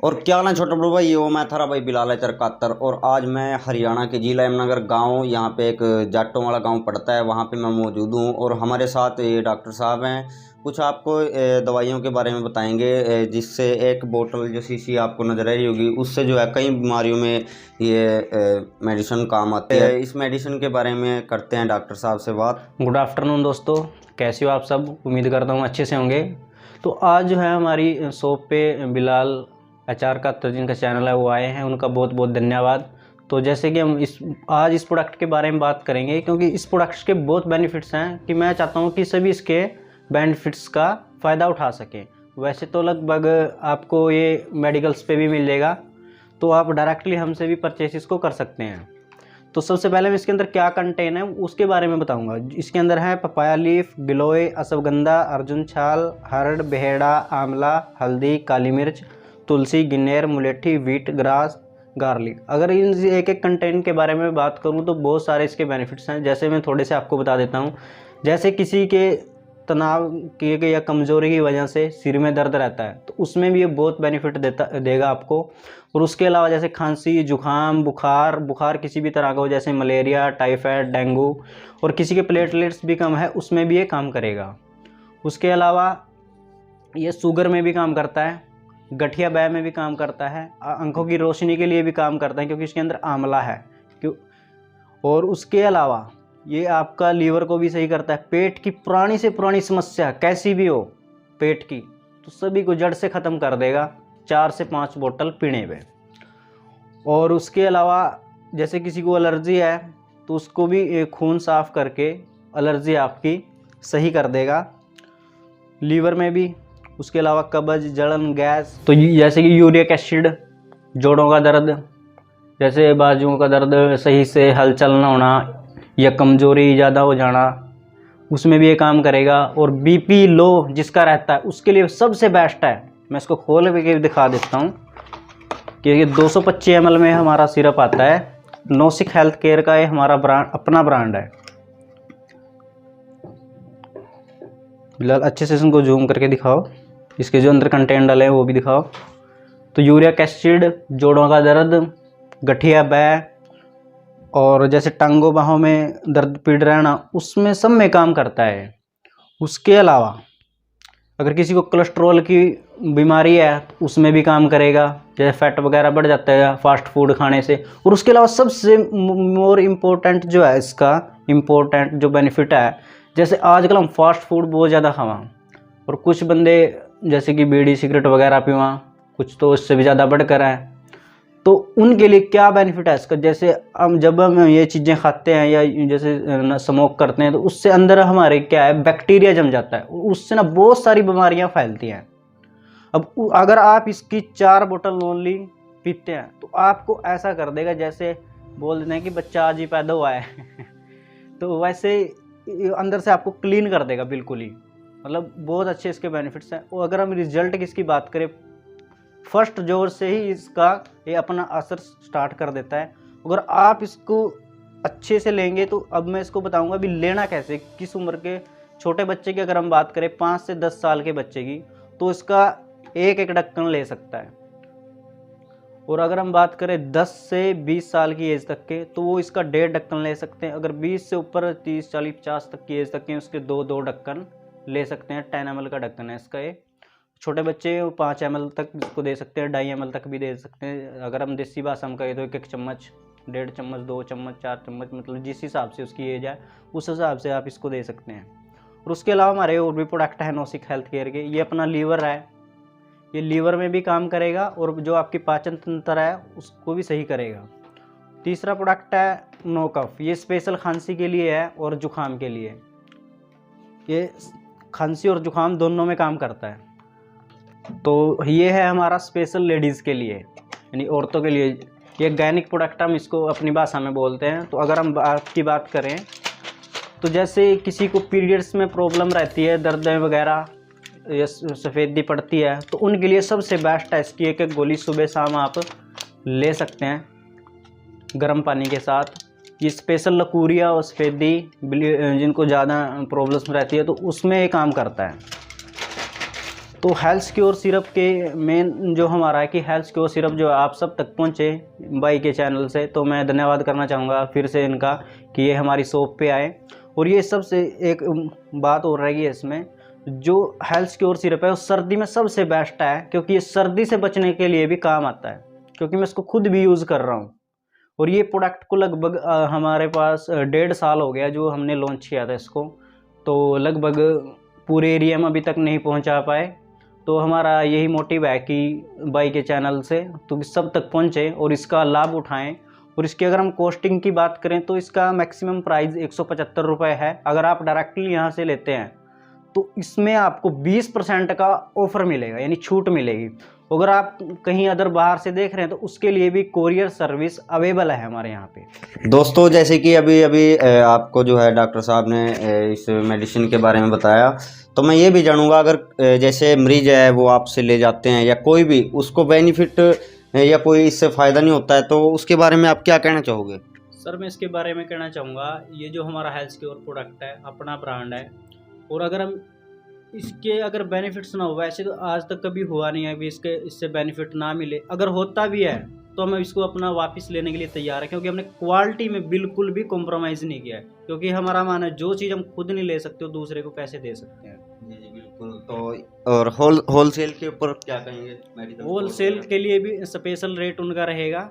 और क्या हाल है छोटे बड़ो भाई, वो मैं थारा भाई बिलाल है चरकातर। और आज मैं हरियाणा के जिला यमुनानगर गांव, यहाँ पे एक जाटों वाला गांव पड़ता है, वहाँ पे मैं मौजूद हूँ। और हमारे साथ ये डॉक्टर साहब हैं, कुछ आपको दवाइयों के बारे में बताएंगे, जिससे एक बोतल जो शीशी आपको नजर आ रही होगी, उससे जो है कई बीमारियों में ये मेडिसिन काम आती है। इस मेडिसिन के बारे में करते हैं डॉक्टर साहब से बात। गुड आफ्टरनून दोस्तों, कैसे हो आप सब। उम्मीद करता हूँ अच्छे से होंगे। तो आज जो है हमारी शॉप पे बिलाल अचार का जिनका चैनल है वो आए हैं, उनका बहुत बहुत धन्यवाद। तो जैसे कि हम आज इस प्रोडक्ट के बारे में बात करेंगे, क्योंकि इस प्रोडक्ट के बहुत बेनिफिट्स हैं कि मैं चाहता हूँ कि सभी इसके बेनिफिट्स का फ़ायदा उठा सकें। वैसे तो लगभग आपको ये मेडिकल्स पे भी मिल जाएगा, तो आप डायरेक्टली हमसे भी परचेस इसको कर सकते हैं। तो सबसे पहले मैं इसके अंदर क्या कंटेन है उसके बारे में बताऊंगा। इसके अंदर है पपाया लीफ, गिलोय, अश्वगंधा, अर्जुन छाल, हरड़, बेहेड़ा, आंवला, हल्दी, काली मिर्च, तुलसी, गिन्नेर, मुलेठी, व्हीट ग्रास, गार्लिक। अगर इन एक एक कंटेंट के बारे में बात करूं तो बहुत सारे इसके बेनिफिट्स हैं। जैसे मैं थोड़े से आपको बता देता हूं। जैसे किसी के तनाव की या कमज़ोरी की वजह से सिर में दर्द रहता है, तो उसमें भी ये बहुत बेनिफिट देगा आपको। और उसके अलावा जैसे खांसी, जुखाम, बुखार किसी भी तरह का हो, जैसे मलेरिया, टाइफाइड, डेंगू, और किसी के प्लेटलेट्स भी कम है, उसमें भी ये काम करेगा। उसके अलावा ये शुगर में भी काम करता है, गठिया बैय में भी काम करता है, आंखों की रोशनी के लिए भी काम करता है क्योंकि इसके अंदर आंवला है। क्यों? और उसके अलावा ये आपका लीवर को भी सही करता है। पेट की पुरानी से पुरानी समस्या कैसी भी हो पेट की, तो सभी को जड़ से ख़त्म कर देगा 4 से 5 बोतल पीने पे। और उसके अलावा जैसे किसी को एलर्जी है तो उसको भी खून साफ करके एलर्जी आपकी सही कर देगा, लीवर में भी। उसके अलावा कब्ज, जलन, गैस, तो जैसे कि यूरिक एसिड, जोड़ों का दर्द, जैसे बाजुओं का दर्द, सही से हलचल ना होना या कमज़ोरी ज़्यादा हो जाना, उसमें भी ये काम करेगा। और बीपी लो जिसका रहता है उसके लिए सबसे बेस्ट है। मैं इसको खोल के दिखा देता हूँ कि ये 225 ml में हमारा सिरप आता है। नौसिक हेल्थ केयर का ये हमारा ब्रांड, अपना ब्रांड है। बिल्कुल अच्छे से इसको जूम करके दिखाओ, इसके जो अंदर कंटेंट डाले हैं वो भी दिखाओ। तो यूरिक एसिड, जोड़ों का दर्द, गठिया बैय, और जैसे टांगों बाहों में दर्द पीड़ रहना, उसमें सब में काम करता है। उसके अलावा अगर किसी को कोलेस्ट्रॉल की बीमारी है तो उसमें भी काम करेगा, जैसे फैट वगैरह बढ़ जाता है फास्ट फूड खाने से। और उसके अलावा सबसे मोर इम्पोर्टेंट जो है, इसका इम्पोर्टेंट जो बेनिफिट है, जैसे आजकल हम फास्ट फूड बहुत ज़्यादा खावा, और कुछ बंदे जैसे कि बीड़ी सिगरेट वगैरह पीवा, कुछ तो इससे भी ज़्यादा बढ़कर है। तो उनके लिए क्या बेनिफिट है इसका, जैसे जब हम ये चीज़ें खाते हैं या जैसे स्मोक करते हैं, तो उससे अंदर हमारे क्या है, बैक्टीरिया जम जाता है, उससे ना बहुत सारी बीमारियां फैलती हैं। अब अगर आप इसकी 4 बोतल ओनली पीते हैं तो आपको ऐसा कर देगा जैसे बोल देते हैं कि बच्चा आज ही पैदा हुआ है तो वैसे अंदर से आपको क्लीन कर देगा बिल्कुल ही। मतलब बहुत अच्छे इसके बेनिफिट्स हैं। और अगर हम रिजल्ट की इसकी बात करें, फर्स्ट जोर से ही इसका ये अपना असर स्टार्ट कर देता है। अगर आप इसको अच्छे से लेंगे तो अब मैं इसको बताऊंगा अभी लेना कैसे, किस उम्र के छोटे बच्चे की अगर हम बात करें 5 से 10 साल के बच्चे की, तो इसका एक ढक्कन ले सकता है। और अगर हम बात करें 10 से 20 साल की एज तक के, तो वो इसका 1.5 ढक्कन ले सकते हैं। अगर 20 से ऊपर 30, 40, 50 तक की एज तक के, उसके 2 ढक्कन ले सकते हैं। 10 ml का ढक्कन है इसका। ये छोटे बच्चे 5 ml तक इसको दे सकते हैं, 2.5 ml तक भी दे सकते हैं। अगर हम देसी भाषा में कहें तो 1 चम्मच, 1.5 चम्मच, 2 चम्मच, 4 चम्मच, मतलब जिस हिसाब से उसकी एज है उस हिसाब से आप इसको दे सकते हैं। और उसके अलावा हमारे और भी प्रोडक्ट है नौसिक हेल्थ केयर के। ये अपना लीवर है, ये लीवर में भी काम करेगा और जो आपकी पाचन तंत्र है उसको भी सही करेगा। तीसरा प्रोडक्ट है नो कफ, ये स्पेशल खांसी के लिए है और जुखाम के लिए। ये खांसी और जुखाम दोनों में काम करता है। तो ये है हमारा स्पेशल लेडीज़ के लिए, यानी औरतों के लिए। ये गैनिक प्रोडक्ट हम इसको अपनी भाषा में बोलते हैं। तो अगर हम आपकी बात करें तो जैसे किसी को पीरियड्स में प्रॉब्लम रहती है, दर्द वगैरह या सफ़ेदी पड़ती है, तो उनके लिए सबसे बेस्ट है इसकी 1 गोली सुबह शाम आप ले सकते हैं गर्म पानी के साथ। ये स्पेशल लकूरिया और सफ़ेदी जिनको ज़्यादा प्रॉब्लम्स रहती है तो उसमें ये काम करता है। तो हेल्थ सिक्योर सिरप के मेन जो हमारा है कि हेल्थ सिक्योर सिरप जो आप सब तक पहुँचे भाई के चैनल से, तो मैं धन्यवाद करना चाहूँगा फिर से इनका कि ये हमारी शॉप पे आए। और ये सबसे एक बात और रहेगी इसमें, जो हेल्थ सिक्योर सिरप है वो सर्दी में सबसे बेस्ट है, क्योंकि ये सर्दी से बचने के लिए भी काम आता है, क्योंकि मैं इसको खुद भी यूज़ कर रहा हूँ। और ये प्रोडक्ट को लगभग हमारे पास 1.5 साल हो गया जो हमने लॉन्च किया था इसको, तो लगभग पूरे एरिया में अभी तक नहीं पहुंचा पाए। तो हमारा यही मोटिव है कि भाई के चैनल से तो सब तक पहुंचे और इसका लाभ उठाएं। और इसकी अगर हम कॉस्टिंग की बात करें तो इसका मैक्सिमम प्राइस 175 रुपये है। अगर आप डायरेक्टली यहाँ से लेते हैं तो इसमें आपको 20% का ऑफर मिलेगा, यानी छूट मिलेगी। अगर आप कहीं अदर बाहर से देख रहे हैं तो उसके लिए भी कोरियर सर्विस अवेलेबल है हमारे यहाँ पे। दोस्तों जैसे कि अभी आपको जो है डॉक्टर साहब ने इस मेडिसिन के बारे में बताया, तो मैं ये भी जानूंगा, अगर जैसे मरीज है वो आपसे ले जाते हैं या कोई भी उसको बेनिफिट या कोई इससे फ़ायदा नहीं होता है, तो उसके बारे में आप क्या कहना चाहोगे? सर मैं इसके बारे में कहना चाहूँगा, ये जो हमारा हेल्थ सिक्योर प्रोडक्ट है अपना ब्रांड है, और अगर हम इसके अगर बेनिफिट्स ना हो, वैसे तो आज तक कभी हुआ नहीं है भी इससे बेनिफिट ना मिले। अगर होता भी है तो हम इसको अपना वापस लेने के लिए तैयार है, क्योंकि हमने क्वालिटी में बिल्कुल भी कॉम्प्रोमाइज़ नहीं किया है। क्योंकि हमारा मानना है जो चीज़ हम खुद नहीं ले सकते वो दूसरे को कैसे दे सकते हैं। जी बिल्कुल। तो और होलसेल के ऊपर क्या कहेंगे? मेडिकल होलसेल के लिए भी स्पेशल रेट उनका रहेगा,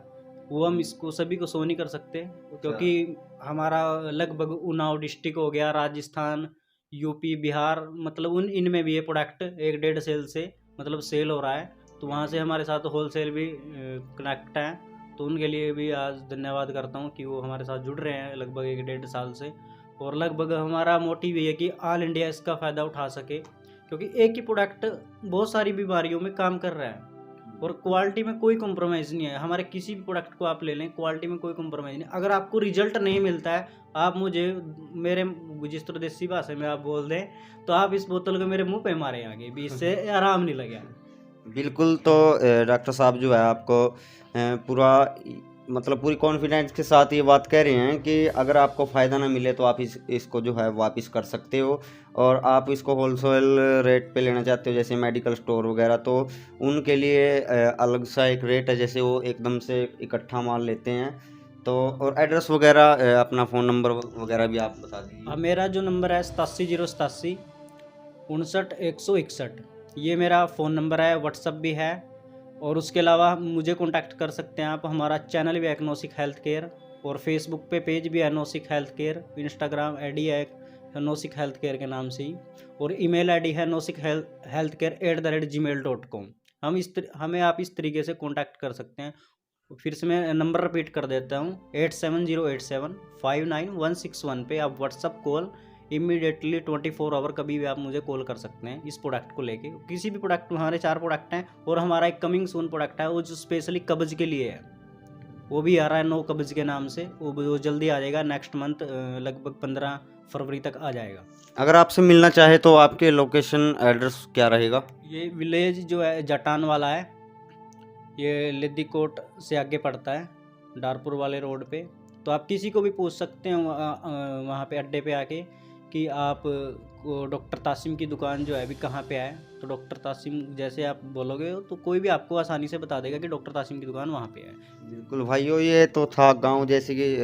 वो हम इसको सभी को शो नहीं कर सकते, क्योंकि हमारा लगभग उन्नाव डिस्ट्रिक्ट हो गया, राजस्थान, यूपी, बिहार, मतलब इनमें भी ये प्रोडक्ट 1-1.5 सेल से मतलब सेल हो रहा है। तो वहाँ से हमारे साथ होलसेल भी कनेक्ट हैं, तो उनके लिए भी आज धन्यवाद करता हूँ कि वो हमारे साथ जुड़ रहे हैं लगभग 1-1.5 साल से। और लगभग हमारा मोटिव ये है कि ऑल इंडिया इसका फ़ायदा उठा सके, क्योंकि एक ही प्रोडक्ट बहुत सारी बीमारियों में काम कर रहा है और क्वालिटी में कोई कॉम्प्रोमाइज़ नहीं है। हमारे किसी भी प्रोडक्ट को आप ले लें, क्वालिटी में कोई कॉम्प्रोमाइज़ नहीं। अगर आपको रिजल्ट नहीं मिलता है, आप मुझे मेरे जिस तरह देसी भाषा में आप बोल दें तो आप इस बोतल को मेरे मुंह पे मारे आगे भी, इससे आराम नहीं लगे। बिल्कुल। तो डॉक्टर साहब जो है आपको पूरा मतलब पूरी कॉन्फिडेंस के साथ ये बात कह रहे हैं कि अगर आपको फ़ायदा ना मिले तो आप इसको जो है वापस कर सकते हो, और आप इसको होलसेल रेट पे लेना चाहते हो जैसे मेडिकल स्टोर वगैरह, तो उनके लिए अलग सा एक रेट है, जैसे वो एकदम से इकट्ठा माल लेते हैं। तो और एड्रेस वगैरह अपना फ़ोन नंबर वगैरह भी आप बता दीजिए। मेरा जो नंबर है 87 087 59 161, ये मेरा फ़ोन नंबर है, व्हाट्सअप भी है। और उसके अलावा मुझे कांटेक्ट कर सकते हैं आप। हमारा चैनल भी है नोसिक हेल्थ केयर, और फेसबुक पे पेज भी है नोसिक हेल्थ केयर, इंस्टाग्राम आईडी है नोसिक हेल्थ केयर के नाम से ही, और ईमेल आईडी है nosikhealthcare@gmail.com। हमें आप इस तरीके से कांटेक्ट कर सकते हैं। फिर से मैं नंबर रिपीट कर देता हूँ, 8708759161 पे आप व्हाट्सअप कॉल इमीडिएटली 24 आवर कभी भी आप मुझे कॉल कर सकते हैं इस प्रोडक्ट को लेके। किसी भी प्रोडक्ट, हमारे 4 प्रोडक्ट हैं, और हमारा एक कमिंग सून प्रोडक्ट है वो जो स्पेशली कब्ज के लिए है, वो भी आ रहा है नो कब्ज के नाम से, वो जल्दी आ जाएगा नेक्स्ट मंथ, लगभग 15 फरवरी तक आ जाएगा। अगर आपसे मिलना चाहे तो आपके लोकेशन एड्रेस क्या रहेगा? ये विलेज जो है जटान वाला है, ये लिद्दीकोट से आगे पड़ता है डारपुर वाले रोड पे। तो आप किसी को भी पूछ सकते हैं वहाँ पे अड्डे पे आके कि आप डॉक्टर तासिम की दुकान जो है अभी कहाँ पे है। तो डॉक्टर तासिम जैसे आप बोलोगे तो कोई भी आपको आसानी से बता देगा कि डॉक्टर तासिम की दुकान वहाँ पे है। बिल्कुल भाइयों, ये तो था गांव जैसे कि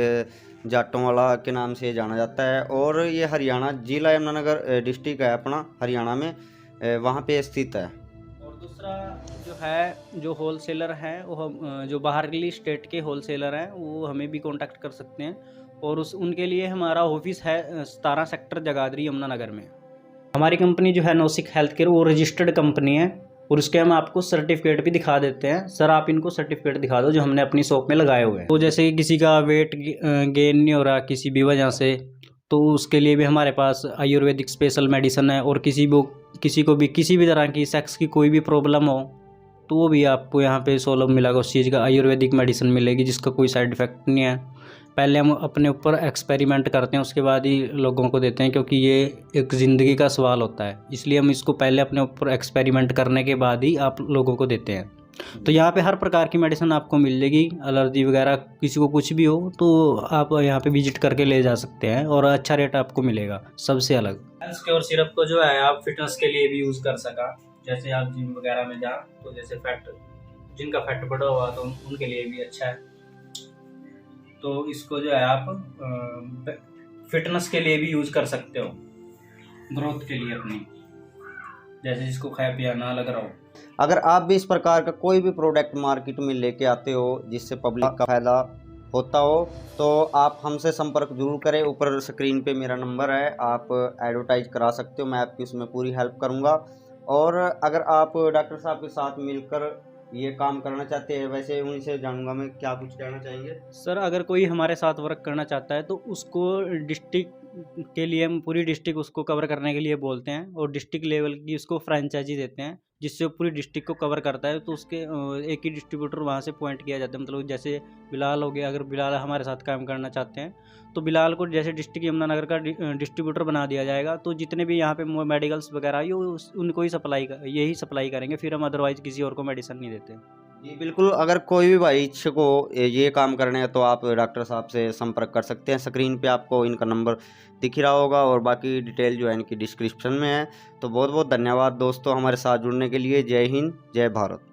जाटोंवाला के नाम से जाना जाता है, और ये हरियाणा जिला यमुनानगर डिस्ट्रिक्ट है अपना, हरियाणा में वहाँ पे स्थित है। और दूसरा जो है, जो होलसेलर हैं वो जो बाहरली स्टेट के होलसेलर हैं वो हमें भी कांटेक्ट कर सकते हैं, और उनके लिए हमारा ऑफिस है 17 सेक्टर जगाधरी यमुनानगर में। हमारी कंपनी जो है नोसिक हेल्थ केयर वो रजिस्टर्ड कंपनी है, और उसके हम आपको सर्टिफिकेट भी दिखा देते हैं। सर आप इनको सर्टिफिकेट दिखा दो जो हमने अपनी शॉप में लगाए हुए हैं। तो जैसे कि किसी का वेट गेन नहीं हो रहा किसी भी वजह से, तो उसके लिए भी हमारे पास आयुर्वेदिक स्पेशल मेडिसिन है। और किसी को भी किसी भी तरह की सेक्स की कोई भी प्रॉब्लम हो तो वो भी आपको यहाँ पे सोल्व मिलेगा, उस चीज़ का आयुर्वेदिक मेडिसिन मिलेगी जिसका कोई साइड इफ़ेक्ट नहीं है। पहले हम अपने ऊपर एक्सपेरिमेंट करते हैं, उसके बाद ही लोगों को देते हैं, क्योंकि ये एक ज़िंदगी का सवाल होता है, इसलिए हम इसको पहले अपने ऊपर एक्सपेरिमेंट करने के बाद ही आप लोगों को देते हैं। तो यहाँ पे हर प्रकार की मेडिसिन आपको मिल जाएगी, एलर्जी वगैरह किसी को कुछ भी हो तो आप यहाँ पे विजिट करके ले जा सकते हैं, और अच्छा रेट आपको मिलेगा सबसे अलग। हेल्थ केयर सिरप को जो है आप फिटनेस के लिए भी यूज़ कर सका, जैसे आप जिम वगैरह में जा तो जैसे फैट, जिनका फैट बढ़ा हुआ तो उनके लिए भी अच्छा है। तो इसको जो है आप फिटनेस के लिए भी यूज कर सकते हो, ग्रोथ के लिए अपनी, जैसे जिसको खाया पिया ना लग रहा हो। अगर आप भी इस प्रकार का कोई भी प्रोडक्ट मार्केट में लेके आते हो जिससे पब्लिक का फायदा होता हो तो आप हमसे संपर्क जरूर करें। ऊपर स्क्रीन पे मेरा नंबर है, आप एडवर्टाइज करा सकते हो, मैं आपकी उसमें पूरी हेल्प करूंगा। और अगर आप डॉक्टर साहब के साथ मिलकर ये काम करना चाहते हैं, वैसे उनसे जानूंगा मैं, क्या कुछ कहना चाहेंगे? सर अगर कोई हमारे साथ वर्क करना चाहता है तो उसको डिस्ट्रिक्ट के लिए हम पूरी डिस्ट्रिक्ट उसको कवर करने के लिए बोलते हैं और डिस्ट्रिक्ट लेवल की उसको फ्रेंचाइजी देते हैं जिससे वो पूरी डिस्ट्रिक्ट को कवर करता है। तो उसके एक ही डिस्ट्रीब्यूटर वहाँ से पॉइंट किया जाता है। मतलब जैसे बिलाल हो गया, अगर बिलाल हमारे साथ काम करना चाहते हैं तो बिलाल को जैसे डिस्ट्रिक्ट यमुनानगर का डिस्ट्रीब्यूटर बना दिया जाएगा। तो जितने भी यहाँ पे मेडिकल्स वगैरह ये उनको ही यही सप्लाई करेंगे, फिर हम अदरवाइज किसी और को मेडिसिन नहीं देते। जी बिल्कुल, अगर कोई भी भाई इच्छुक हो ये काम करने का तो आप डॉक्टर साहब से संपर्क कर सकते हैं। स्क्रीन पे आपको इनका नंबर दिख रहा होगा और बाकी डिटेल जो है इनकी डिस्क्रिप्शन में है। तो बहुत बहुत धन्यवाद दोस्तों हमारे साथ जुड़ने के लिए। जय हिंद, जय भारत।